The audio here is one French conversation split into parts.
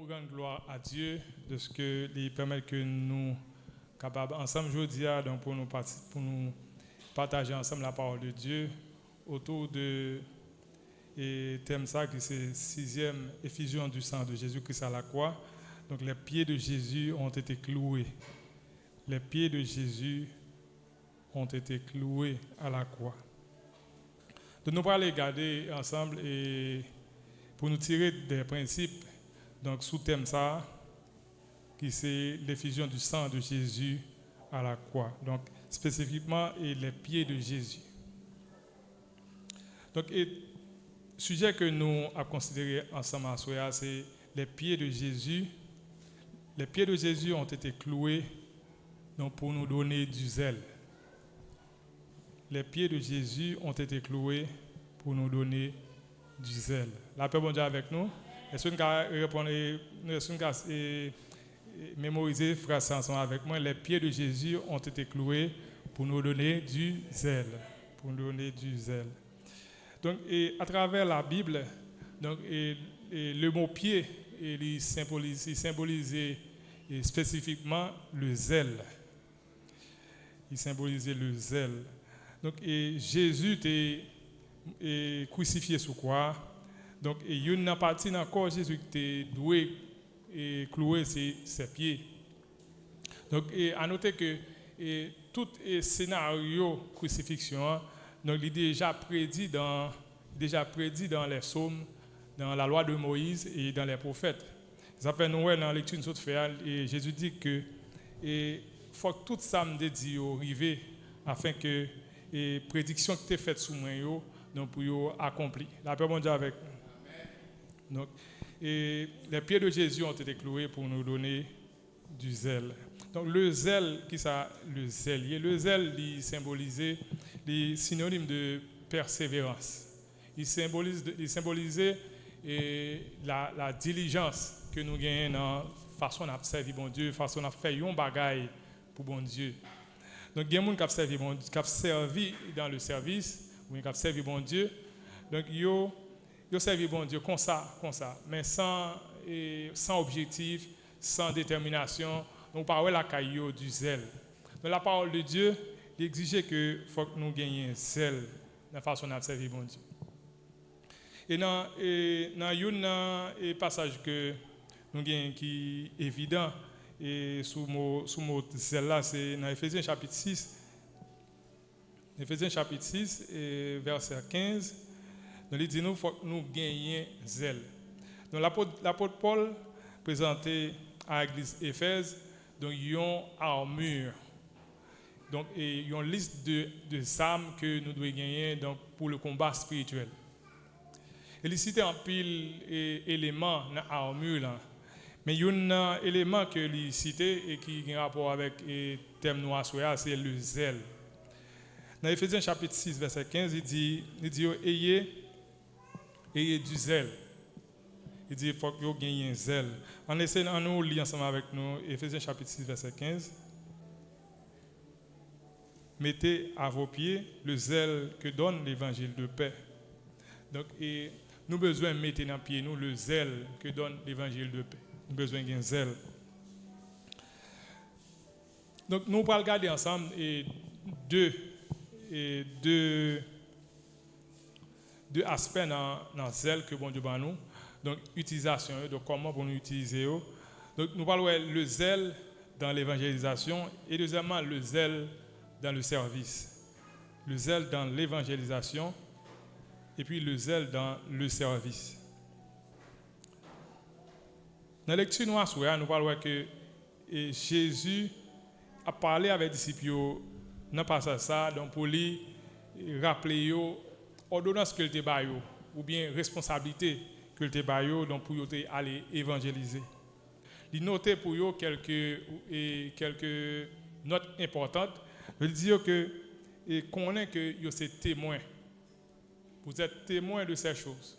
nous rendre gloire à Dieu de ce que il permet que nous capables ensemble aujourd'hui donc pour nous partager ensemble la parole de Dieu autour de et thème ça qui c'est sixième effusion du sang de Jésus-Christ à la croix. Donc les pieds de Jésus ont été cloués. Les pieds de Jésus ont été cloués à la croix. Donc nous allons regarder ensemble et pour nous tirer des principes donc sous thème ça qui c'est l'effusion du sang de Jésus à la croix. Donc spécifiquement et les pieds de Jésus. Donc et sujet que nous avons considéré ensemble à soir, c'est les pieds de Jésus. Les pieds de Jésus ont été cloués donc pour nous donner du zèle. Les pieds de Jésus ont été cloués pour nous donner du zèle. La paix bon Dieu avec nous. Est-ce que nous répondre, est-ce que nous mémoriser phrase ensemble avec moi? Les pieds de Jésus ont été cloués pour nous donner du zèle. Pour nous donner du zèle. Donc, et à travers la Bible, donc, et le mot pied, il symbolisait spécifiquement le zèle. Il symbolisait le zèle. Donc, et Jésus était crucifié sous croix. Donc, il y a une partie dans le corps Jésus qui était doué et cloué ses pieds. Donc, et à noter que tout scénario crucifixion, donc, il est déjà prédit dans les psaumes, dans la loi de Moïse et dans les prophètes. Ça fait nous dans la lecture de notre et Jésus dit que il faut que tout ça me dit arrive afin que les prédictions qui étaient faites sous moi donc pour accomplir. La paix bon Dieu avec nous. Donc, et les pieds de Jésus ont été cloués pour nous donner du zèle. Donc le zèle, qui ça le zèle? Le zèle, il symbolisait les synonymes de persévérance. Il symbolisait la diligence que nous gagnons dans la façon de servir bon Dieu, façon de faire un bagage pour bon Dieu. Donc il y a des gens qui ont servi dans le service, ou qui ont servi bon Dieu. Donc ils ont servi bon Dieu comme ça, mais sans objectif, sans détermination. Nous parlons la caillou du zèle. Dans la parole de Dieu, il exige que faut que nous gagnions zèle dans la façon de servir bon Dieu. Et dans un passage que nous gagnons qui est évident et sous mot zèle là, c'est dans Éphésiens chapitre 6. Éphésiens chapitre 6 et verset 15. Donc il dit nous faut que nous gagnions zèle. Donc l'apôtre Paul présenté à l'église Éphèse donc ils ont armure. Donc ils ont une liste de armes que nous devons gagner donc pour le combat spirituel. Il cite un pile éléments dans l'armure là. Mais il y a un élément que il cite et qui a un rapport avec le thème noir c'est le zèle. Dans Éphésiens chapitre 6 verset 15 il dit ayez du zèle. Il dit qu'il faut que vous gagniez un zèle. On essaie de nous lire ensemble avec nous Éphésiens chapitre 6 verset 15. Mettez à vos pieds le zèle que donne l'évangile de paix. Donc nous avons besoin de mettre dans pied nous le zèle que donne l'évangile de paix. Nous avons besoin d'un zèle. Donc nous allons regarder ensemble deux aspects dans le zèle que bon Dieu bat nous. Donc utilisation, donc comment pour nous utiliser. Donc nous parlons le zèle dans l'évangélisation et deuxièmement le zèle dans le service. Le zèle dans l'évangélisation et puis le zèle dans le service. Dans la lecture nous parlons que Jésus a parlé avec les disciples dans passage ça donc pour lui rappeler ordonnance que le bail ou bien responsabilité que le bail donc pour aller évangéliser. Il notait pour eux quelques notes importantes. Il dit que connaît que vous êtes témoin. Vous êtes témoin de ces choses.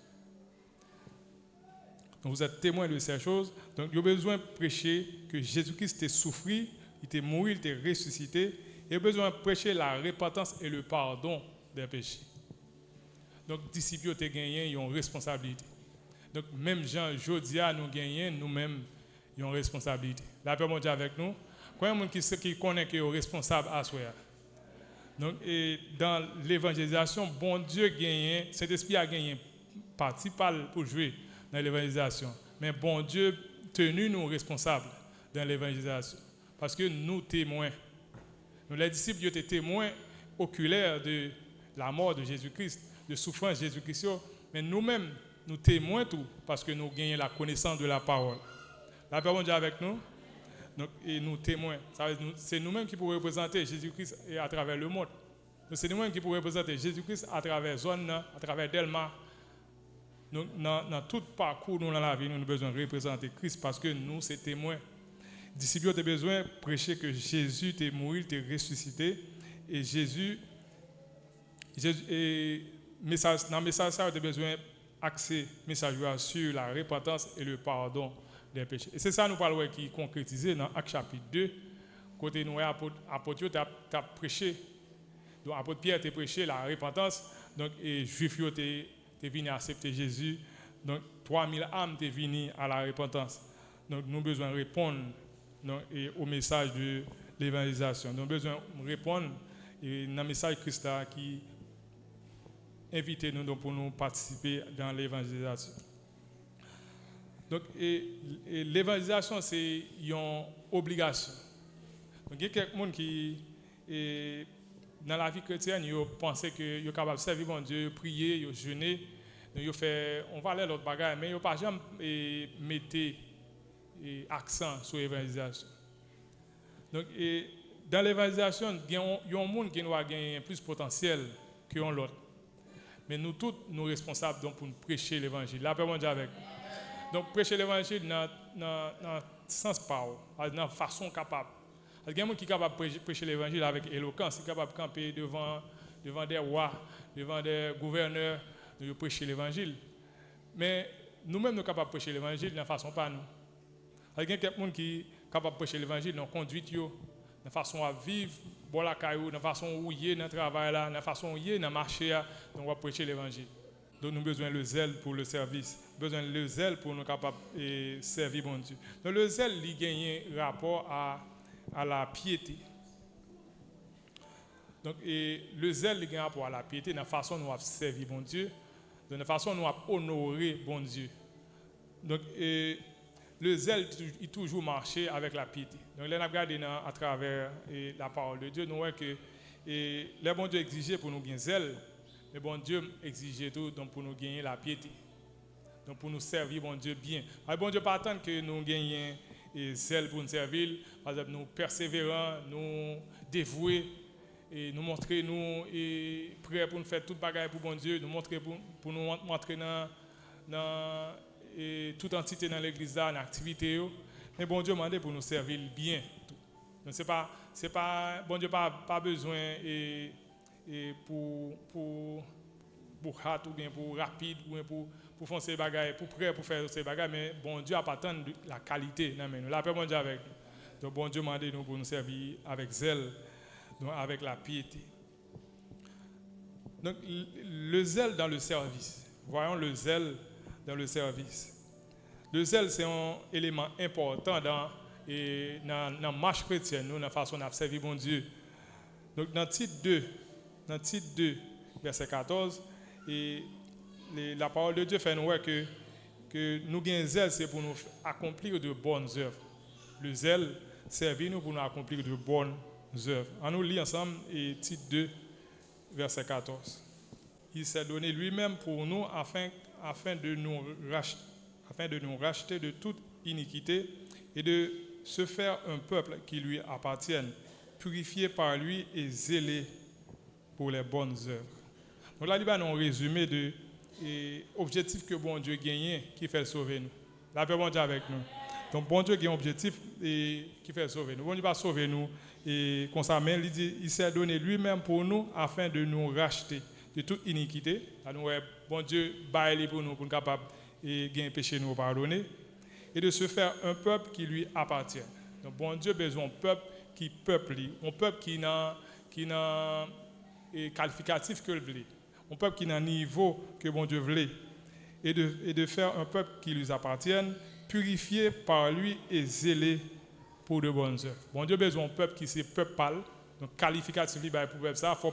Donc vous êtes témoin de ces choses. Donc il y a besoin de prêcher que Jésus-Christ est souffert, il était mort, il était ressuscité. Il y a besoin de prêcher la repentance et le pardon des péchés. Donc disciples ont gagné une responsabilité. Donc, même Jean, Jodia, nous gagnons, nous-mêmes, une responsabilité. La paix, bon Dieu, avec nous. Combien de gens qui connaissent que sont responsables à soi? Donc, et dans l'évangélisation, bon Dieu gagne, Saint-Esprit a gagné partie pour jouer dans l'évangélisation. Mais bon Dieu tenu nous responsables dans l'évangélisation. Parce que nous témoins, nous les disciples étaient témoins oculaires de la mort de Jésus-Christ, de souffrance de Jésus-Christ. Mais nous-mêmes, nous témoins tout parce que nous gagnons la connaissance de la parole. La parole est avec nous. Donc, et nous témoins. C'est nous-mêmes qui pourrons représenter Jésus-Christ à travers le monde. C'est nous-mêmes qui pourrons représenter Jésus-Christ à travers zone, à travers Delma. Donc, dans tout parcours nous dans la vie, nous avons besoin de représenter Christ parce que nous, c'est témoins. Disciples ont besoin de prêcher que Jésus est mort, est ressuscité. Et Jésus et dans le message, ça, on a besoin d'axer message sur la repentance et le pardon des péchés. Et c'est ça nous parlons qui est concrétisé dans Actes chapitre 2. Côté nous, apôtre a prêché. Donc, apôtre Pierre a prêché la repentance. Donc, et Juifs ont venu accepter Jésus. Donc, 3000 âmes sont venues à la repentance. Donc, nous avons besoin de répondre au message de l'évangélisation. Nous avons besoin de répondre dans le message de Christ qui invite nous pour nous participer dans l'évangélisation. Donc, l'évangélisation, c'est une obligation. Donc, il y a quelqu'un qui, dans la vie chrétienne, pense qu'ils sont capables de servir mon Dieu, prier, jeûner. On va aller à l'autre bagarre, mais ils n'ont pas jamais mettre accent sur l'évangélisation. Donc, dans l'évangélisation, il y a un monde qui doit gagner plus de potentiel que l'autre. Mais nous tous, nous sommes responsables donc, pour nous prêcher l'évangile. La paix, mon Dieu, avec nous. Donc, prêcher l'évangile dans le sens parole, dans la façon capable. Il y a des gens qui sont capables de prêcher l'évangile avec éloquence, qui sont capables de camper devant des rois, devant des gouverneurs, de prêcher l'évangile. Mais nous-mêmes, nous sommes capables de prêcher l'évangile de la façon pas nous. Il y a quelqu'un qui est capable de prêcher l'évangile dans la conduite, dans la façon à vivre, dans la caillou, dans la façon où il est dans le travail, dans la façon où il est dans le marché, donc on va prêcher l'évangile. Donc nous avons besoin de zèle pour le service, besoin de zèle pour nous capables de servir bon Dieu. Donc le zèle, il gagne rapport à la piété. Donc le zèle, il gagne rapport à la piété, dans la façon dont nous avons servi bon Dieu, de la façon dont nous avons honoré bon Dieu. Donc le zèle, il toujours marché avec la piété. Donc là, on a regardé à travers la parole de Dieu, nous voyons que le bon Dieu exigeait pour nous gagner zèle. Mais bon Dieu exige tout donc pour nous gagner la piété. Donc pour nous servir bon Dieu bien. Alors, bon Dieu pas attendre que nous gagnions zèle pour nous servir. Par exemple, nous persévérants, nous dévoués, et nous montrer nous prêts pour nous faire toute bagaille pour bon Dieu, nous montrer pour nous montrer dans toute entité dans l'église dans l'activité. Mais bon Dieu demande pour nous servir bien. Donc c'est pas bon Dieu pas besoin pour hâte ou bien pour rapide ou bien pour faire ces bagailles, pour prêt pour faire ces bagailles, mais bon Dieu a pas tant de la qualité dans nous. La paix bon Dieu avec nous. Donc bon Dieu demande nous pour nous servir avec zèle, donc avec la piété. Donc le zèle dans le service. Voyons le zèle dans le service. Le zèle c'est un élément important dans la marche chrétienne, dans la façon de servir bon Dieu. Donc dans titre 2, verset 14, et la parole de Dieu fait nous voir que nous gagnons zèle, c'est pour nous accomplir de bonnes œuvres. Le zèle servir nous pour nous accomplir de bonnes œuvres. On nous lit ensemble et titre 2, verset 14. Il s'est donné lui-même pour nous afin de nous racheter de toute iniquité et de se faire un peuple qui lui appartienne, purifié par lui et zélé pour les bonnes œuvres. Donc là, il y a un résumé de l'objectif que bon Dieu gagne qui fait sauver nous. La paix bon Dieu avec nous. Donc bon Dieu gagne un objectif qui fait sauver nous. Bon Dieu va sauver nous et comme ça même il s'est donné lui-même pour nous afin de nous racheter de toute iniquité. Nous bon Dieu baille pour nous capable et gagner péché nous pardonner et de se faire un peuple qui lui appartient. Donc bon Dieu a besoin d'un peuple qui peuple, un peuple qui qualificatif que le voulait, un peuple qui n'a niveau que bon Dieu voulait. et de faire un peuple qui lui appartienne, purifié par lui et zélé pour de bonnes œuvres. Bon Dieu a besoin d'un peuple qui c'est peuple pâle, donc qualificatif pour le peuple ça, faut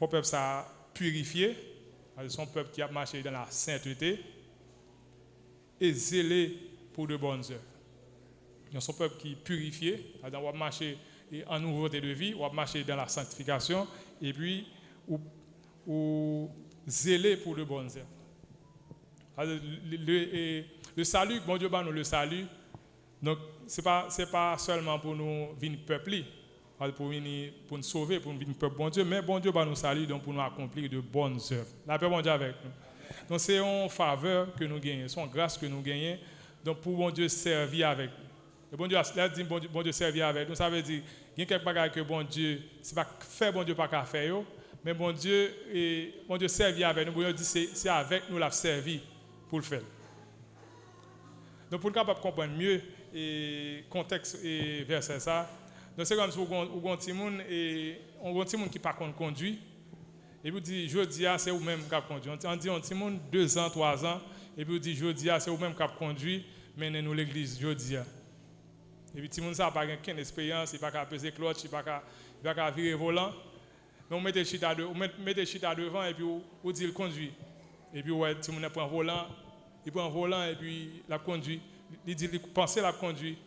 peuple ça purifié, son peuple qui a marché dans la sainteté et zélé pour de bonnes œuvres. Il y a son peuple qui est purifié, on va marcher en nouveauté de vie, on va marcher dans la sanctification et puis ou zélé pour de bonnes œuvres. Le salut, bon Dieu nous le salut. Donc c'est pas seulement pour nous venir peuple, pour nous sauver, pour nous venir peuple bon Dieu, mais bon Dieu nous salut donc pour nous accomplir de bonnes œuvres. La paix bon Dieu avec nous. Donc c'est une faveur que nous gagnons, c'est une grâce que nous gagnons. Donc pour bon Dieu servir avec nous. Et bon Dieu a dit bon Dieu servir avec nous, ça veut dire il y a quelque chose que bon Dieu c'est pas faire bon Dieu pas qu'à faire mais bon Dieu servir avec nous. Bon Dieu dit c'est avec nous l'a servi pour le faire. Donc pour capable comprendre mieux et contexte et verset ça. Donc c'est comme si on petit monde et on petit monde qui pas conduit et puis dit jodi a c'est ou même qui conduit. On dit un petit monde 2 ans, 3 ans et puis on dit jodi a c'est ou même qui conduit mais nous l'église jodi a. Et puis petit monde ça pas aucune expérience, il pas capable peser clutch, il pas capable virer volant. Mais on mettez chita devant et puis on dit il conduit. Et puis ouais, petit monde prend volant, il prend volant et puis la conduit. Il dit il penser la conduit.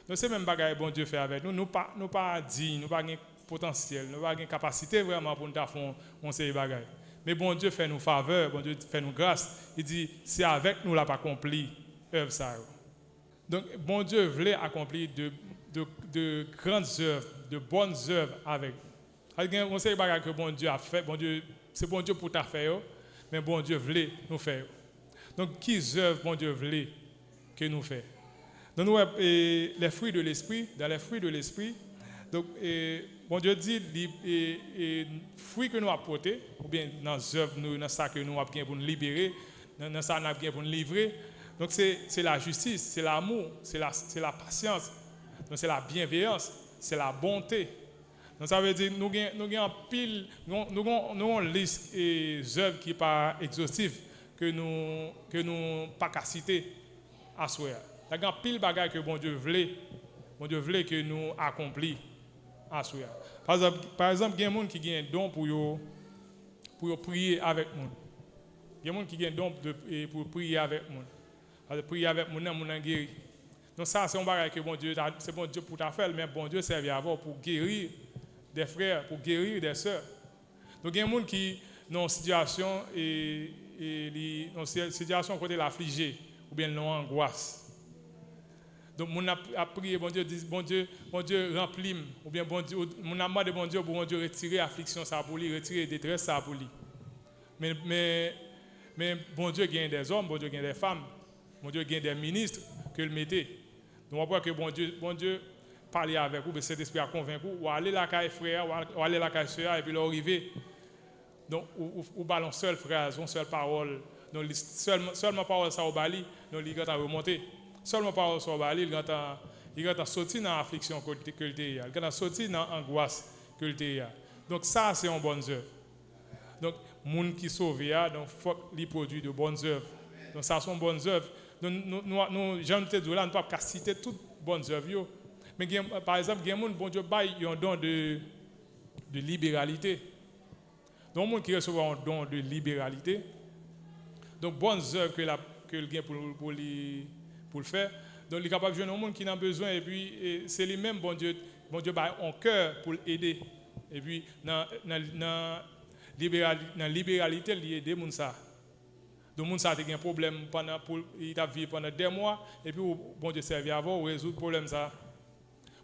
Donc c'est même bagaille bon Dieu fait avec nous. Nous pas dit, nous pas gain potentiel, nous pas gain capacité vraiment pour nous faire on ces bagaille. Mais bon Dieu fait nous faveur, bon Dieu fait nous grâce. Il dit c'est avec nous l'a pas accompli œuvre ça. Donc bon Dieu voulait accomplir de grandes œuvres, de bonnes œuvres avec nous. On sait bagaille que bon Dieu a fait, bon Dieu c'est bon Dieu pour t'a faire mais bon Dieu voulait nous faire. Donc qui œuvre bon Dieu voulait que nous faisons. Donc nous les fruits de l'esprit, dans les fruits de l'esprit, donc bon Dieu dit les fruits que nous apportons, ou bien dans les œuvres, dans ça que nous avons pour nous libérer, dans ça nous avons pour nous livrer. Donc c'est la justice, c'est l'amour, c'est la patience, donc c'est la bienveillance, c'est la bonté. Donc ça veut dire nous avons pile, nous avons une liste et œuvres qui n'est pas exhaustive que nous pas qu'à citer à souhait. Il y a pile bagaille que bon Dieu voulait que nous accomplissions à souhait. Par exemple, il y a des gens qui ont un don pour prier avec nous. Il y a des gens qui ont un don pour prier avec nous. Prier avec nous, nous guérir. Donc ça, c'est un bagage que bon Dieu pour ta faire, mais bon Dieu servait avant pour guérir des frères, pour guérir des sœurs. Donc il y a des gens qui dans une situation côté l'affligé ou bien l'angoisse. Donc on a prié bon Dieu dit bon Dieu remplis ou bien bon Dieu on a demandé bon Dieu retirer affliction ça pour lui retirer détresse ça pour lui. Mais bon Dieu gagne des hommes, bon Dieu gagne des femmes, bon Dieu gagne des ministres que le mettez. Donc on voit que bon Dieu parler avec vous, cet esprit a convaincu ou aller la caille frère ou aller la caille sœur et puis l'arriver. Donc ou ballon seule phrase, une seule parole, donc seulement parole ça au bali, donc il va remonter. Seulement parole ça au bali, il va sortir dans l'affliction que le il va sortir dans l'angoisse que le donc ça c'est une bonne œuvre. Donc monde qui sauve donc faut lui produire de bonnes œuvres. Donc ça sont bonnes œuvres. Nous j'aime te dire là, nous pas citer toutes bonnes œuvres. Mais par exemple, il y a des gens bon Dieu bail un don de libéralité. Donc, les gens qui reçoivent un don de libéralité, donc bonnes œuvres que le gain pour le faire. Donc, il est capable de jouer un monde qui a besoin et puis c'est lui-même, bon Dieu a un cœur pour l'aider. Et puis, dans la libéralité, il aide les gens. Donc, les gens ont un problème il a vécu pendant 2 mois et puis, bon Dieu servi avant pour résoudre le problème.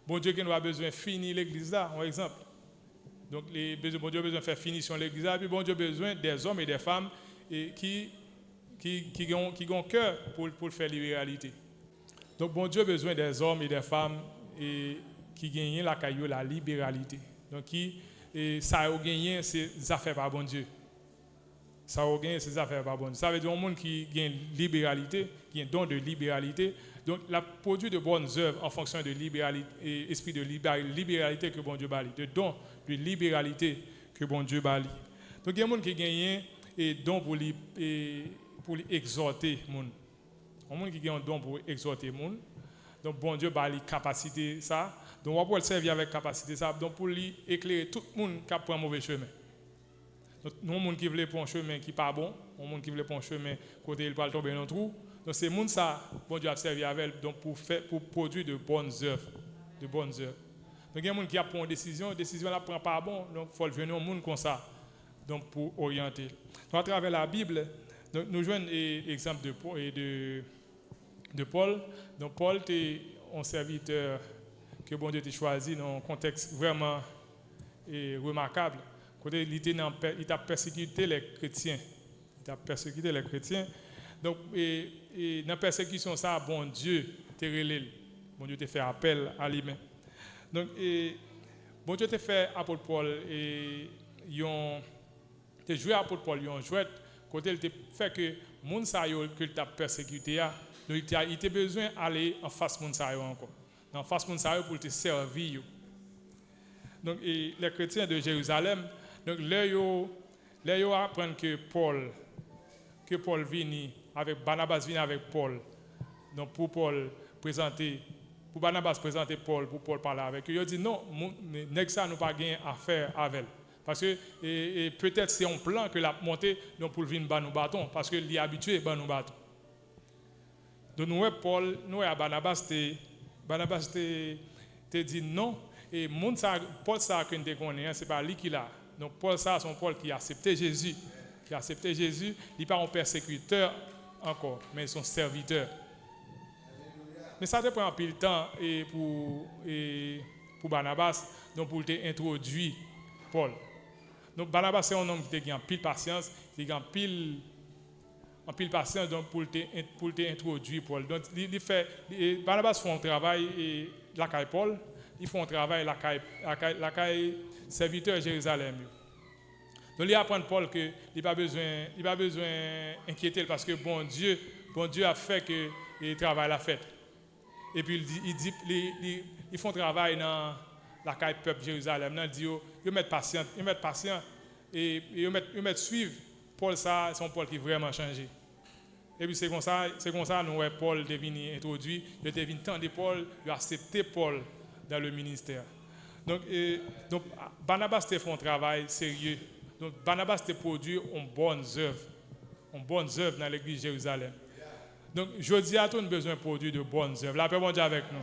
Bon Dieu qui nous a besoin de finir l'église là, par exemple. Donc, bon Dieu a besoin de faire finition l'église là, puis bon Dieu a besoin des hommes et des femmes qui ont cœur pour faire libéralité. Donc, bon Dieu a besoin des hommes et des femmes qui gagnent la libéralité. Donc, ça a gagné ses affaires par bon Dieu. Ça a gagné ses affaires par bon Dieu. Ça veut dire un monde qui gagne libéralité, qui a un don de libéralité. Donc, la produit de bonnes œuvres en fonction de libéralité, esprit de libéralité que bon Dieu bali, de don de libéralité que bon Dieu bali. Donc, il y a des gens qui gagnent et don pour pour exhorter les gens. Un monde qui a un don pour exhorter les gens. Donc, bon Dieu a les capacités, ça. Donc, on peut le servir avec capacité, ça. Donc, pour lui éclairer tout le monde qui prend un mauvais chemin. Donc, nous, les gens qui veulent prendre un chemin qui n'est pas bon, les gens qui veulent prendre un chemin côté il va tomber dans le trou. Donc, c'est les gens ça, bon Dieu a servi avec donc pour produire de bonnes œuvres. De bonnes œuvres. Donc, il y a des gens qui prennent une décision, la décision ne prend pas bon, donc il faut venir au monde comme ça, donc pour orienter. Donc, à travers la Bible, donc, nous jouons l'exemple de Paul. Donc, Paul était un serviteur que bon Dieu a choisi dans un contexte vraiment remarquable. Il a persécuté les chrétiens. Donc, dans la persécution, ça, bon Dieu t'a relé. Bon Dieu t'a fait appel à lui-même. Donc, bon Dieu t'a fait apôtre Paul et t'a joué apôtre Paul, ils ont joué côté il t'a fait que les gens que t'a persécuté, donc il a besoin d'aller en face de gens encore. En face de gens pour te servir. Donc, les chrétiens de Jérusalem, donc là, ils apprennent que Paul vient avec Barnabas vient avec Paul. Donc, pour Barnabas présenter Paul, pour Paul parler avec eux, il dit non, ça nous pas gain affaire avec. Parce que peut-être c'est un plan que l'a monté donc pour venir nous bâton parce que il est habitué à nous bâton. Donc nous à Barnabas te dit non et Paul ça que nous connaît c'est pas lui qui l'a. Donc Paul ça son Paul qui a accepté Jésus, il n'est pas un persécuteur encore mais son serviteur. Mais ça te prend un peu de temps pour Barnabas donc pour t'introduire Paul. Donc Barnabas c'est un homme qui a pile patience, qui a pile patience donc pour t'introduire Paul. Donc Barnabas fait un travail et la caille Paul, ils font un travail la caille serviteur de Jérusalem. Donc il apprend Paul que il pas besoin inquiéter parce que bon Dieu a fait que le travail l'a fait. Et puis ils font travail dans la caille peuple de Jérusalem. Ils disent ils mettent patient et ils mettent suivre Paul ça, son Paul qui vraiment changé. Et puis c'est comme ça nous Paul devient introduit, il devient tendre Paul, il a accepté Paul dans le ministère. Donc Barnabas te fait un travail sérieux. Donc Barnabas te produit une bonne œuvre dans l'église de Jérusalem. Donc je dis à tout nous besoin de produire de bonnes œuvres. La paix bon Dieu avec nous.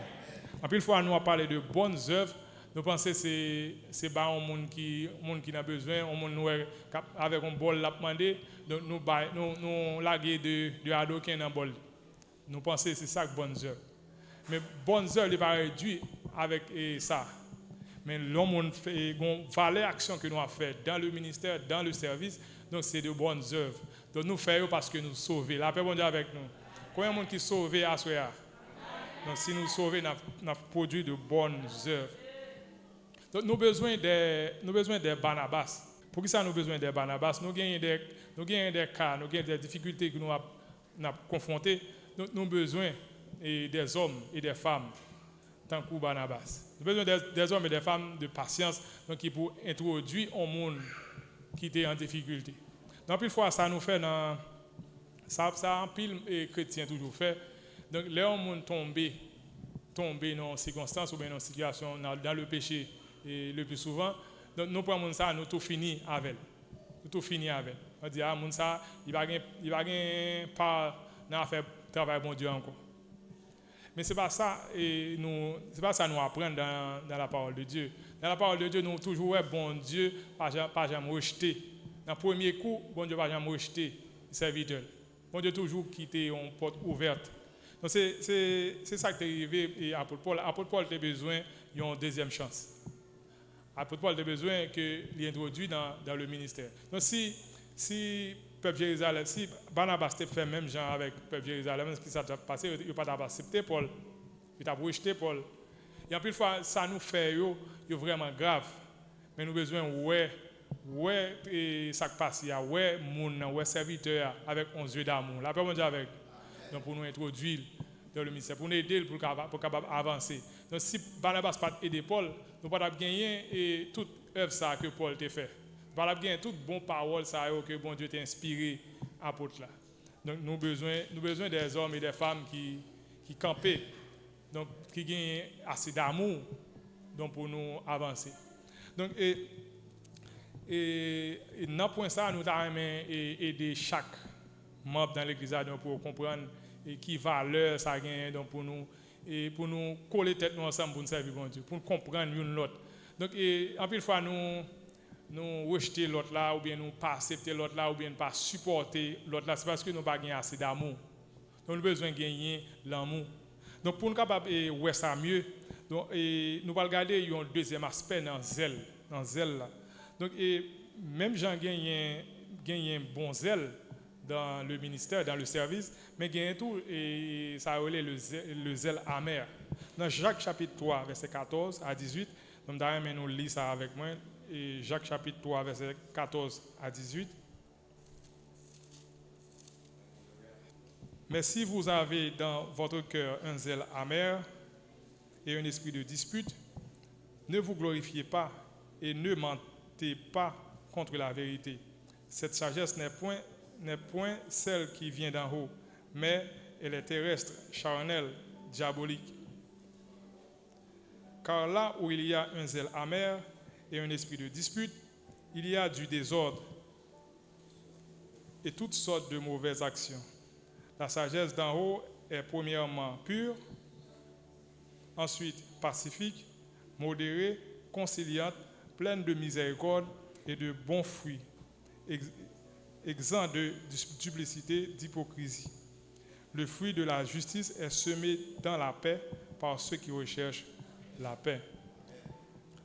En plus fois nous a parlé de bonnes œuvres. Nous pensons que c'est pas un monde qui a besoin, un monde avec un bol l'a demandé, donc nous laguer de ado qui est dans bol. Nous pensons que c'est ça que bonnes œuvres. Mais bonnes œuvres n'est pas réduit avec ça. Mais l'homme fait une valeur action que nous avons fait dans le ministère, dans le service, donc c'est de bonnes œuvres. Donc nous faisons parce que nous sauvons. La paix bon Dieu avec nous. Combien de monde qui sauve à ce moment? Donc si nous sauvons, nous produit de bonnes œuvres. Donc nous avons besoin des Barnabas. Pour qui ça nous avons besoin des Barnabas? Nous avons des cas, nous avons des difficultés que nous avons confrontées. Donc nous avons besoin des hommes et des femmes, tant que Barnabas. Nous avons besoin des hommes et des femmes de patience donc, qui pour introduire un monde qui est en difficulté. Donc, une fois, ça nous fait dans. Ça en pile et chrétien toujours fait. Donc, là, on monde tomber dans une circonstance ou bien dans une situation, dans le péché, et le plus souvent, donc nous prenons ça, nous tout fini avec. On dit, mon ça, il va pas dans faire travail bon Dieu encore. Mais c'est pas ça nous apprendre dans la parole de Dieu. Dans la parole de Dieu, nous toujours bon Dieu pas jamais rejeter. Dans le premier coup, bon Dieu pas jamais rejeter le serviteur. Bon Dieu toujours quitter une porte ouverte. Donc c'est ça qui est arrivé et apôtre Paul. Apôtre Paul a besoin d'une deuxième chance. Apôtre Paul a besoin que l'introduit dans le ministère. Donc si peuple Jérusalem, si Barnabas a fait même genre avec peuple Jérusalem, ce qui s'est passé, il n'a pas accepté Paul, il a rejeté Paul. Et en plus fois, ça nous fait vraiment grave. Mais nous avons besoin et ça qui passe, mon serviteur avec 11 yeux d'amour. La paix bon Dieu avec. Donc pour nous introduire dans le ministère, pour nous aider pour capable avancer. Donc si Barnabas n'a pas aidé Paul, nous ne pouvons pas gagner toute œuvre ça que Paul t'a fait. Nous ne pouvons pas gagner toute bonne parole ça que bon Dieu t'a inspiré apôtre là. Donc nous besoin des hommes et des femmes qui campent, donc qui ont assez d'amour donc pour nous avancer. Donc et dans le point ça, nous avons aider chaque membre dans l'église pour comprendre qui valeur ça gagne donc pour nous coller tête nous ensemble pour nous servir bon Dieu, pour comprendre une l'autre. Donc en pile fois nous rejeter l'autre là ou bien nous pas accepter l'autre là ou bien pas supporter l'autre là, c'est parce que nous pas gagner assez d'amour. Donc nous avons besoin de gagner l'amour. Donc pour nous capable ouais ça mieux, donc nous va regarder un deuxième aspect dans zèle là. Donc même Jean gagne un bon zèle dans le ministère, dans le service, mais gagne tout et ça relève le zèle amer. Dans Jacques chapitre 3 verset 14 à 18, donc d'ailleurs nous lisons ça avec moi. Et Jacques chapitre 3, verset 14 à 18. Mais si vous avez dans votre cœur un zèle amer et un esprit de dispute, ne vous glorifiez pas et ne mentez pas contre la vérité. Cette sagesse n'est point celle qui vient d'en haut, mais elle est terrestre, charnelle, diabolique. Car là où il y a un zèle amer et un esprit de dispute, il y a du désordre et toutes sortes de mauvaises actions. La sagesse d'en haut est premièrement pure, ensuite pacifique, modérée, conciliante, pleine de miséricorde et de bons fruits, exempt de duplicité, d'hypocrisie. Le fruit de la justice est semé dans la paix par ceux qui recherchent la paix.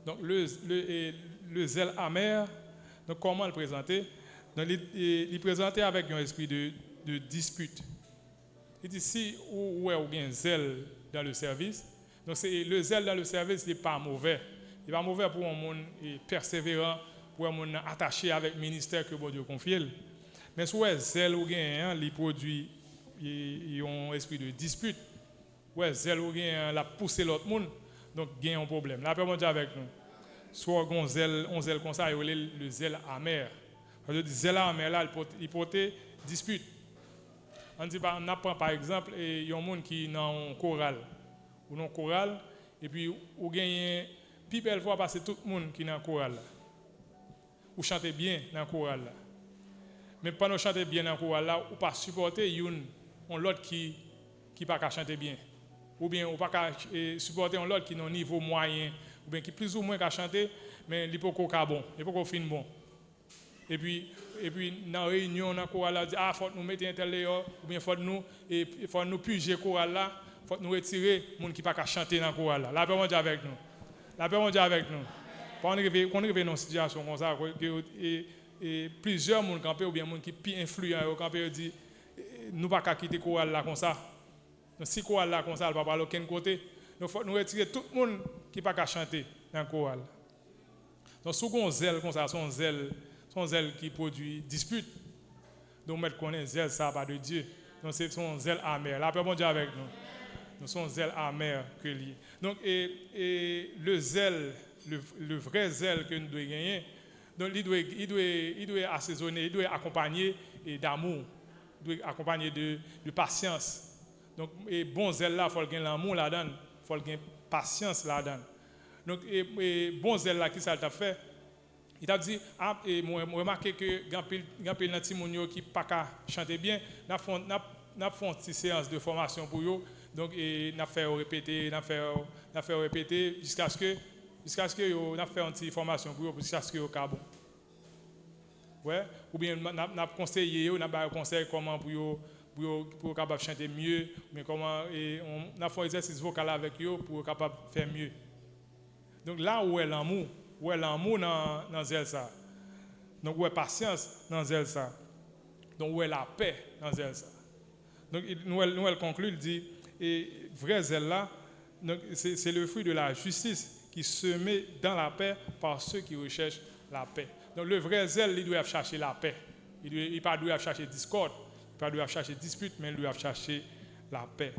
Donc le zèle amer, donc comment le présenter? Donc, il présentait avec un esprit de dispute. Il dit si où est un zèle dans le service, donc le zèle dans le service n'est pas mauvais. Il n'est pas mauvais pour un monde persévérant, pour un monde attaché avec le ministère que bon Dieu confie. Mais si le zèle ou gain, il produit un esprit de dispute. Ouais, zèle ou gain, la pousser l'autre monde. Donc, il y a un problème. La paix mondiale avec nous. Soit on zèle comme ça, il y a le zèle amer. Le zèle amer, là, il porte dispute. On apprend par exemple, il y a un monde qui est dans un choral. Ou dans un choral, et puis, on gagne, puis belle fois parce que tout le monde qui est dans un choral. Ou chante bien dans un choral. Mais pendant chanter bien dans un choral, là, ou pas supporter l'autre qui ne peut pas chanter bien. Ou bien on ne peut pas supporter un autre qui est au niveau moyen, ou bien qui plus ou moins qu'à chanter, mais il ne peut pas bon, il ne peut pas fin bon. Et puis dans la réunion, on a dit, faut nous mettre un tel dehors, ou bien faut nous puiser le choral là, faut nous retirer les gens qui ne peuvent pas chanter dans le choral là. La paix mondiale avec nous. La paix mondiale avec nous. Quand on arrive dans une situation comme ça, et plusieurs gens campés, ou bien des gens qui sont plus influents, campés, disent, nous ne pouvons pas quitter le choral là comme ça. Donc, si le choral là comme ça, il ne va pas aller aucun côté. Donc, il faut nous retirer tout le monde qui ne peut pas chanter dans le choral. Donc, si on a un zèle comme ça, son zèle qui produit dispute. Donc, on connaît zèle, ça pas de Dieu. Donc, c'est son zèle amer. La paix bon Dieu avec nous. Donc, son zèle amer que lié. Donc, et le zèle, le vrai zèle que nous devons gagner, donc, il doit assaisonner, il doit accompagner d'amour, il doit accompagner de patience. Donc, et bon zèle là, il faut gagner l'amour là-dedans, il faut gagner patience là-dedans. Donc, et bon zèle là, qui ça t'a fait? Il t'a dit, et moi, remarqué que Gampil Nantimonio qui pas qu'à chanter bien, n'a fait une petite séance de formation pour eux. Donc, n'a fait répéter jusqu'à ce que n'a fait une petite formation pour eux, jusqu'à ce que au bon. Ouais, ou bien n'a conseillé, n'a pas conseil comment pour capable chanter mieux, mais comment on a fait un exercice vocal avec eux pour capable faire mieux. Donc là où est l'amour dans zèle ça. Donc où est patience dans zèle ça. Donc où est la paix dans zèle ça. Donc nous conclut, il dit et vrai zèle là, c'est le fruit de la justice qui se met dans la paix par ceux qui recherchent la paix. Donc le vrai zèle, il doit chercher la paix. Il ne doit pas chercher discorde. Pas doivent chercher dispute, mais ils doivent chercher la paix.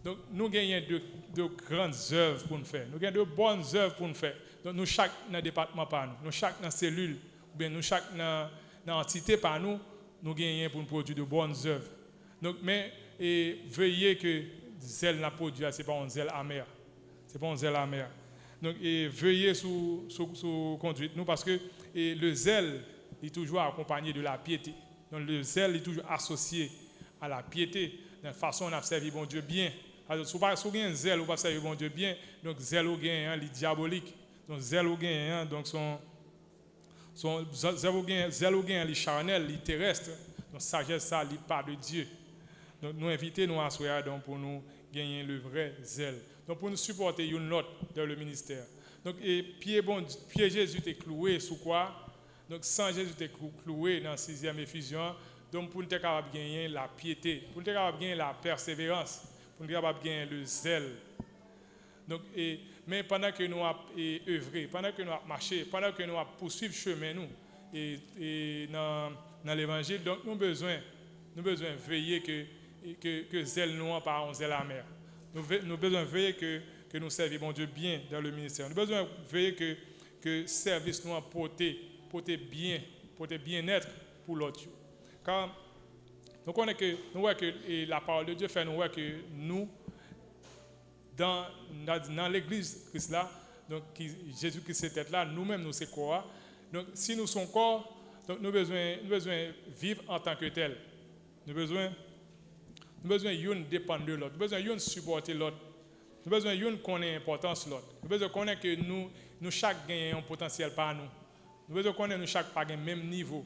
Donc, nous gagnons de grandes œuvres pour nous faire. Nous gagnons de bonnes œuvres pour nous faire. Donc, nous, chaque dans le département par nous, nous, chaque dans la cellule, ou bien nous, chaque dans l'entité par nous, nous gagnons pour nous produire de bonnes œuvres. Donc, mais veillez que zèle n'a produit, ce n'est pas un zèle amer. Ce n'est pas un zèle amer. Donc, veillez sur conduite nous parce que le zèle est toujours accompagné de la piété. Donc, le zèle est toujours associé à la piété. De la façon on a servi bon Dieu bien. Alors, si vous avez un zèle, vous pas servir bon Dieu bien. Donc, zèle au gain, il est diabolique. Donc, zèle au gain, donc zèle au gain, il est charnel, il est terrestre. Donc, sagesse, ça, il part de Dieu. Donc, nous invitons nous à soir pour nous gagner le vrai zèle. Donc, pour nous supporter une autre dans le ministère. Donc, pied Jésus est cloué sous quoi? Donc, sans Jésus est cloué dans la 6e Éphésiens. Donc, pour nous être capable de gagner la piété, pour nous être capable de gagner la persévérance, pour nous être capable de gagner le zèle. Donc, mais pendant que nous avons œuvré, pendant que nous avons marché, pendant que nous avons poursuivi le chemin nous, et dans l'évangile, donc nous avons besoin de veiller que zèle nous pas un zèle amer. Nous avons besoin de veiller que nous servons Dieu bien dans le ministère. Nous avons besoin de veiller que le service nous a porté bien-être pour l'autre. Car nous connaissons nous voyons que la parole de Dieu fait nous voir que nous, dans l'église Christ là, donc Jésus-Christ est tête là, nous-mêmes nous sommes corps. Donc si nous sommes corps, donc nous avons besoin de vivre en tant que tel. Nous avons besoin de dépendre de l'autre, nous avons besoin de supporter l'autre, nous avons besoin de connaître l'importance de l'autre, nous avons besoin de connaître que nous chaque gagnons un potentiel par nous. Nous devons connaître que nous chaque pas le même niveau.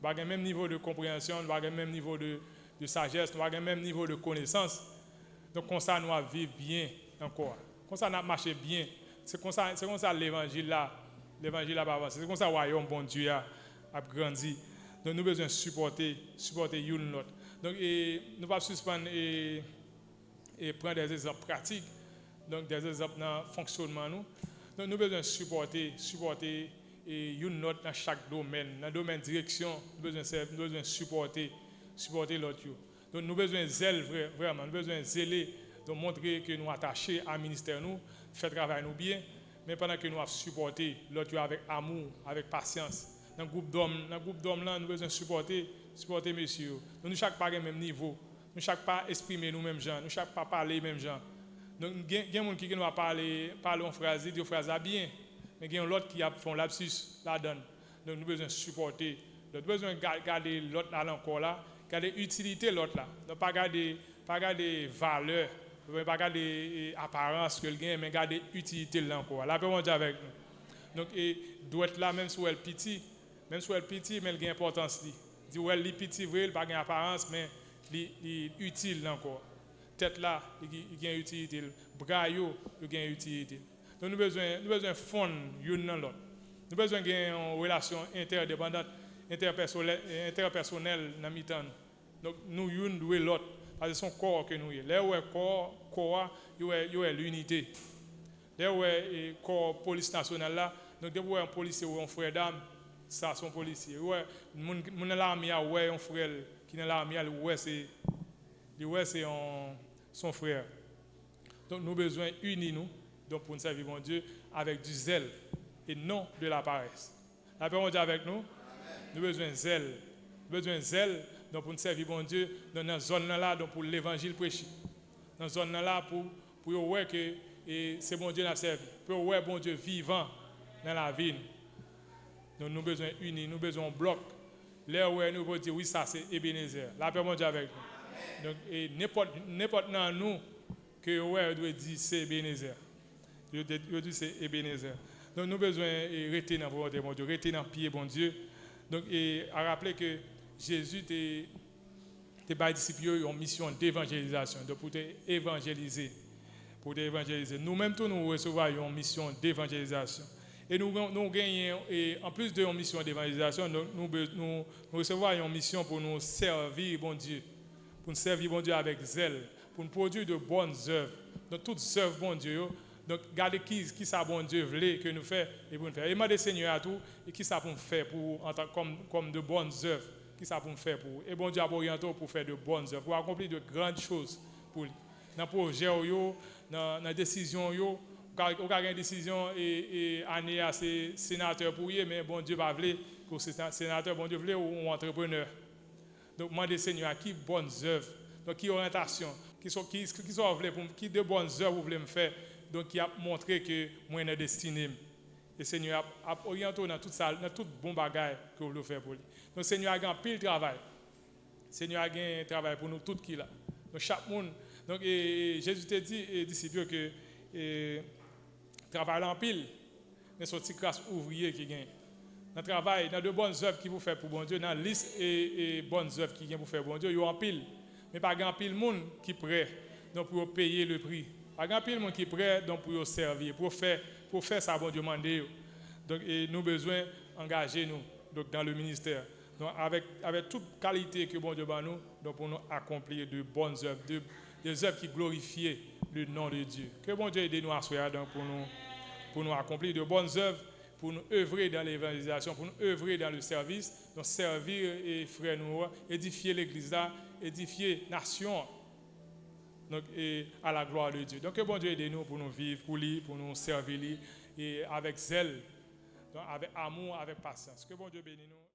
Nous avons le même niveau de compréhension, nous avons le même niveau de sagesse, nous avons le même niveau de connaissance. Donc, comme ça, nous allons vivre bien encore. Comme ça, nous allons marcher bien. C'est comme ça l'évangile là va avancer. C'est comme ça le royaume bon Dieu a grandi. Donc, nous avons besoin de supporter une l'autre. Donc, nous allons suspendre et prendre des exemples pratiques, donc des exemples dans le fonctionnement. Donc, nous avons besoin de supporter une autre dans chaque domaine. Dans le domaine de direction, nous avons besoin de supporter l'autre. Donc nous avons besoin de zèle, vraiment. Nous avons besoin de zèler, de montrer que nous sommes attachés à ministère, nous, faire travail nous bien, mais pendant que nous avons supporté l'autre avec amour, avec patience. Dans le groupe d'hommes, nous avons besoin de supporter messieurs. Donc nous ne chaque pas au même niveau. Nous chaque pas exprimer nous mêmes gens. Nous chaque pas parler mêmes gens. Donc il y a des gens qui nous parler en phrase, dire phrase bien. Mais il y a l'autre qui a fait un lapsus là-dedans. Donc nous avons besoin de supporter. Nous avons besoin de garder l'autre là encore là, garder l'utilité de l'autre là. Donc pas garder valeur, pas garder apparence que le gain, mais garder l'utilité là encore. La paix mondiale avec nous. Donc doit être là même si elle est petit, mais elle a une importance. Dit elle est petit, vrai, pas une apparence, mais elle est utile là encore. Tête là, il a une utilité. Bras, il a une utilité. Donc nous avons besoin de fondre l'une dans l'autre. Nous avons besoin d'une relation interdépendante, interpersonnelle dans le temps. Donc nous devons l'autre. Parce que c'est son corps que nous sommes. Là où est corps, il y a l'unité. Là où est corps police nationale là, donc dès un policier ou un frère d'armes, ça son policier. Ouais, mon l'armée ouais un frère qui dans l'armée ouais c'est son frère. Donc nous avons besoin d'unir nous. Donc pour nous servir mon Dieu avec du zèle et non de la paresse. La paix mon Dieu avec nous. Amen. Nous avons besoin de zèle. Nous avons besoin de zèle donc pour nous servir mon Dieu dans la zone là donc pour l'évangile prêché. Dans la zone là pour voir que c'est bon Dieu qui a servi. Pour voir bon Dieu vivant dans la vie. Donc nous avons besoin d'unir, nous avons besoin de bloc. Là où nous pouvons dire oui ça c'est Ebenezer. La paix mon Dieu avec nous. Donc n'importe dans nous que ouais doit dire c'est Ebenezer. Je dis c'est Ebenezer. Donc nous avons besoin de rester dans la volonté de mon Dieu, rester dans le pied bon Dieu. Donc à rappeler que Jésus était par disciples une mission d'évangélisation, de pour évangéliser. Nous-mêmes tous nous recevons une mission d'évangélisation. Et nous gagnons, et en plus de une mission d'évangélisation, nous recevons une mission pour nous servir bon Dieu. Pour nous servir bon Dieu avec zèle, pour nous produire de bonnes œuvres. Donc toutes œuvres bon Dieu. Donc, regardez qui ça bon Dieu voulait que nous fassions et pour nous faire. Et demandez Seigneur à tout, et qui ça pour nous faire comme de bonnes œuvres. Qui ça pour nous faire pour. Et bon Dieu a orienté pour faire de bonnes œuvres, pour accomplir de grandes choses pour lui. Dans le projet, dans la décision, on a une décision et année à ces sénateurs pour y, mais bon Dieu va vouloir que ce sénateur, bon Dieu voulait ou entrepreneur. Donc, demandez Seigneur, qui bonnes œuvres, donc qui orientation, qui de bonnes œuvres vous voulez me faire, donc qui a montré que moi je suis destiné. Et Seigneur a orienté dans tout ça, dans tout bon bagage que vous voulez faire pour lui. Donc Seigneur a gagné pile travail. Seigneur a gagné un travail pour nous tous qui là. Donc chaque monde. Donc Jésus t'a dit disciples que travail en pile, mais c'est une classe ouvrier qui gagne. Dans le travail, dans de bonnes œuvres qui vous fait pour bon Dieu, dans la liste et bonnes œuvres qui gagnent pour faire bon Dieu, il y a en pile. Mais pas grand pile monde qui est prêt donc pour payer le prix. Pas grand pile monde qui est prêt donc pour servir, pour faire ça bon Dieu mandé. Donc nous besoin engager nous donc dans le ministère. Donc avec toute qualité que bon Dieu bat nous, donc pour nous accomplir de bonnes œuvres, des œuvres qui glorifient le nom de Dieu. Que bon Dieu aide nous à soir donc pour nous accomplir de bonnes œuvres, pour nous œuvrer dans l'évangélisation, pour nous œuvrer dans le service, donc servir et frères nous, édifier l'église là, édifier nation, donc et à la gloire de Dieu. Donc que bon Dieu aide nous pour nous vivre pour lui, pour nous servir lui, et avec zèle, donc avec amour, avec patience. Que bon Dieu bénisse nous.